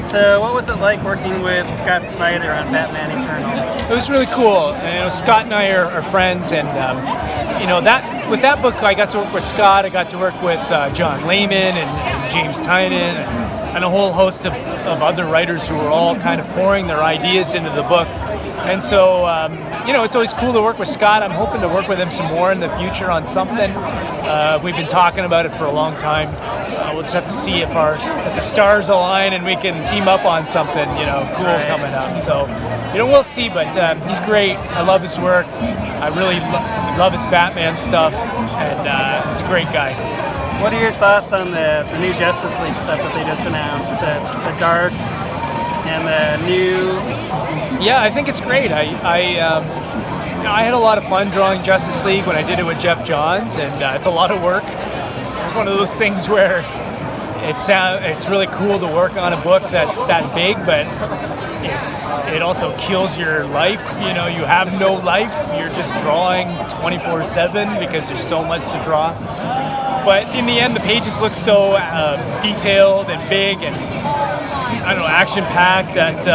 So, what was it like working with Scott Snyder on Batman Eternal? It was really cool. And, Scott and I are friends, and that with that book, I got to work with Scott. I got to work with John Layman and James Tynan and a whole host of other writers who were all kind of pouring their ideas into the book. And so, it's always cool to work with Scott. I'm hoping to work with him some more in the future on something. We've been talking about it for a long time. We'll just have to see if the stars align and we can team up on something, cool coming up. So, we'll see. But he's great. I love his work. I really love his Batman stuff, and he's a great guy. What are your thoughts on the new Justice League stuff that they just announced? The Dark and the new. Yeah, I think it's great. I had a lot of fun drawing Justice League when I did it with Jeff Johns, and it's a lot of work. It's one of those things where it's really cool to work on a book that's that big, but it also kills your life. You have no life. You're just drawing 24/7 because there's so much to draw. But in the end, the pages look so detailed and big and action-packed that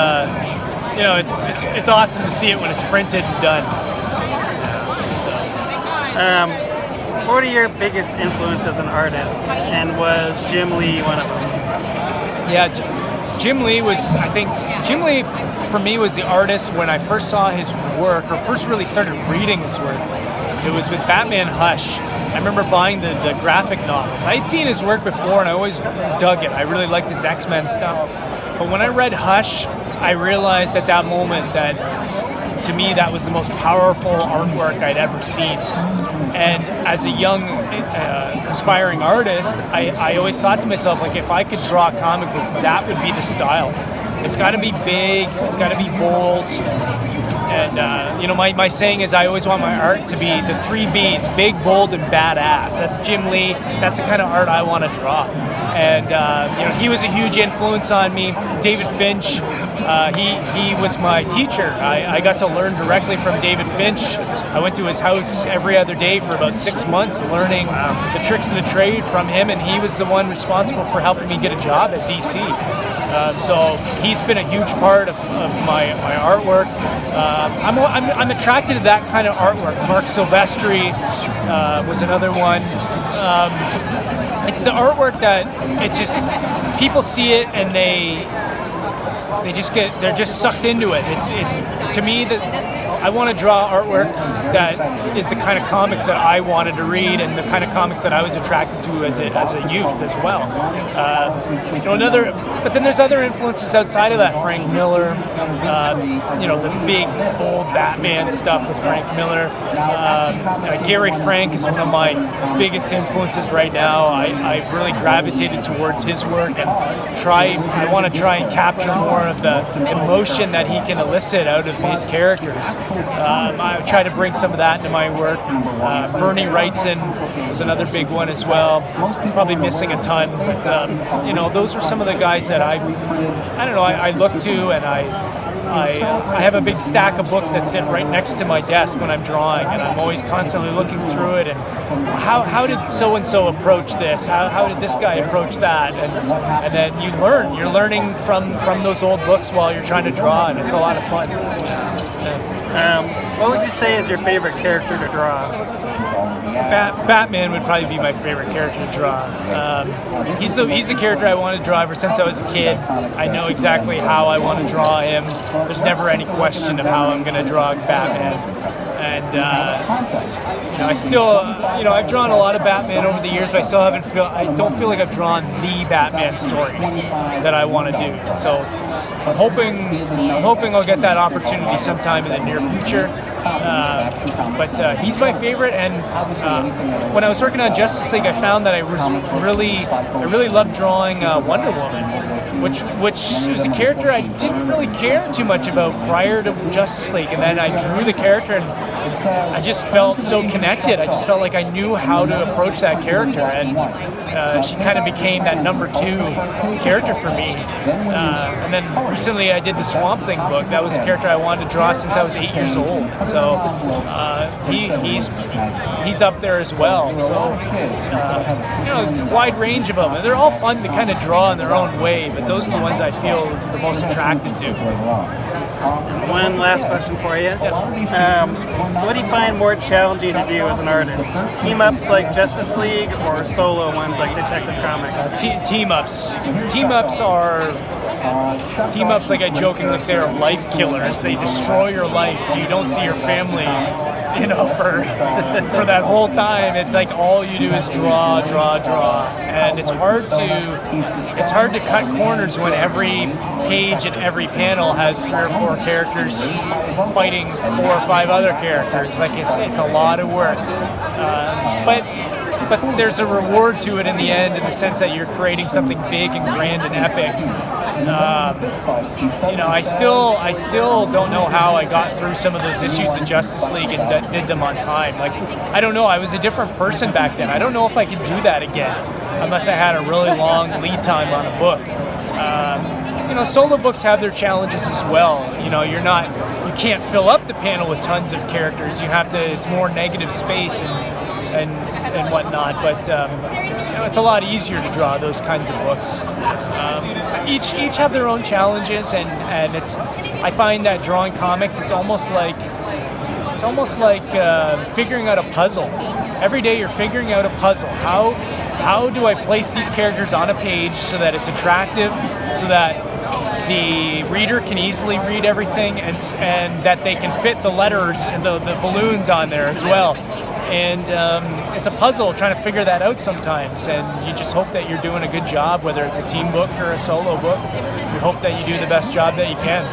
it's awesome to see it when it's printed and done. What are your biggest influences as an artist, and was Jim Lee one of them? Yeah, Jim Lee for me was the artist when I first saw his work, or first really started reading his work. It was with Batman Hush. I remember buying the graphic novels. I had seen his work before and I always dug it. I really liked his X-Men stuff. But when I read Hush, I realized at that moment that to me that was the most powerful artwork I'd ever seen. And as a young aspiring artist, I always thought to myself, like, if I could draw comic books, that would be the style. It's got to be big, it's got to be bold. And, my saying is I always want my art to be the 3 Bs, big, bold, and badass. That's Jim Lee. That's the kind of art I want to draw. And, he was a huge influence on me. David Finch, he was my teacher. I got to learn directly from David Finch. I went to his house every other day for about 6 months learning the tricks of the trade from him, and he was the one responsible for helping me get a job at DC. So he's been a huge part of my artwork. I'm attracted to that kind of artwork. Mark Silvestri was another one. It's the artwork that people see it and they're just sucked into it. It's to me that I want to draw artwork that is the kind of comics that I wanted to read and the kind of comics that I was attracted to as a youth as well. But then there's other influences outside of that. Frank Miller, the big, bold Batman stuff with Frank Miller. Gary Frank is one of my biggest influences right now. I've really gravitated towards his work and I want to try and capture more of the emotion that he can elicit out of his characters. I try to bring some of that into my work. Bernie Wrightson was another big one as well. Probably missing a ton, but those are some of the guys that I look to, and I have a big stack of books that sit right next to my desk when I'm drawing, and I'm always constantly looking through it and how did so and so approach this? How did this guy approach that? And then you learn. You're learning from those old books while you're trying to draw, and it's a lot of fun. What would you say is your favorite character to draw? Batman would probably be my favorite character to draw. He's the character I want to draw ever since I was a kid. I know exactly how I want to draw him. There's never any question of how I'm going to draw Batman. And I still, I've drawn a lot of Batman over the years, but I don't feel like I've drawn the Batman story that I want to do. So I'm hoping I'll get that opportunity sometime in the near future. But he's my favorite, and when I was working on Justice League, I found that I really loved drawing Wonder Woman, which was a character I didn't really care too much about prior to Justice League, and then I drew the character and I just felt so connected. I just felt like I knew how to approach that character, and she kind of became that number 2 character for me. And then recently I did the Swamp Thing book. That was a character I wanted to draw since I was 8 years old. So he's up there as well. So wide range of them, and they're all fun to kind of draw in their own way. But those are the ones I feel the most attracted to. One last question for you. What do you find more challenging to do as an artist? Team-ups like Justice League or solo ones like Detective Comics? Team-ups. Team-ups, like I jokingly say, are life killers. They destroy your life. You don't see your family, for that whole time. It's like all you do is draw, and it's hard to cut corners when every page and every panel has 3 or 4 characters fighting 4 or 5 other characters. Like it's a lot of work, but there's a reward to it in the end, in the sense that you're creating something big and grand and epic. I still don't know how I got through some of those issues of Justice League and did them on time. Like, I don't know, I was a different person back then. I don't know if I could do that again, unless I had a really long lead time on a book. Solo books have their challenges as well. You can't fill up the panel with tons of characters. It's more negative space and whatnot, but it's a lot easier to draw those kinds of books. Each have their own challenges, and I find that drawing comics, it's almost like figuring out a puzzle. Every day you're figuring out a puzzle. How do I place these characters on a page so that it's attractive, so that the reader can easily read everything, and that they can fit the letters and the balloons on there as well. And it's a puzzle trying to figure that out sometimes, and you just hope that you're doing a good job, whether it's a team book or a solo book. You hope that you do the best job that you can.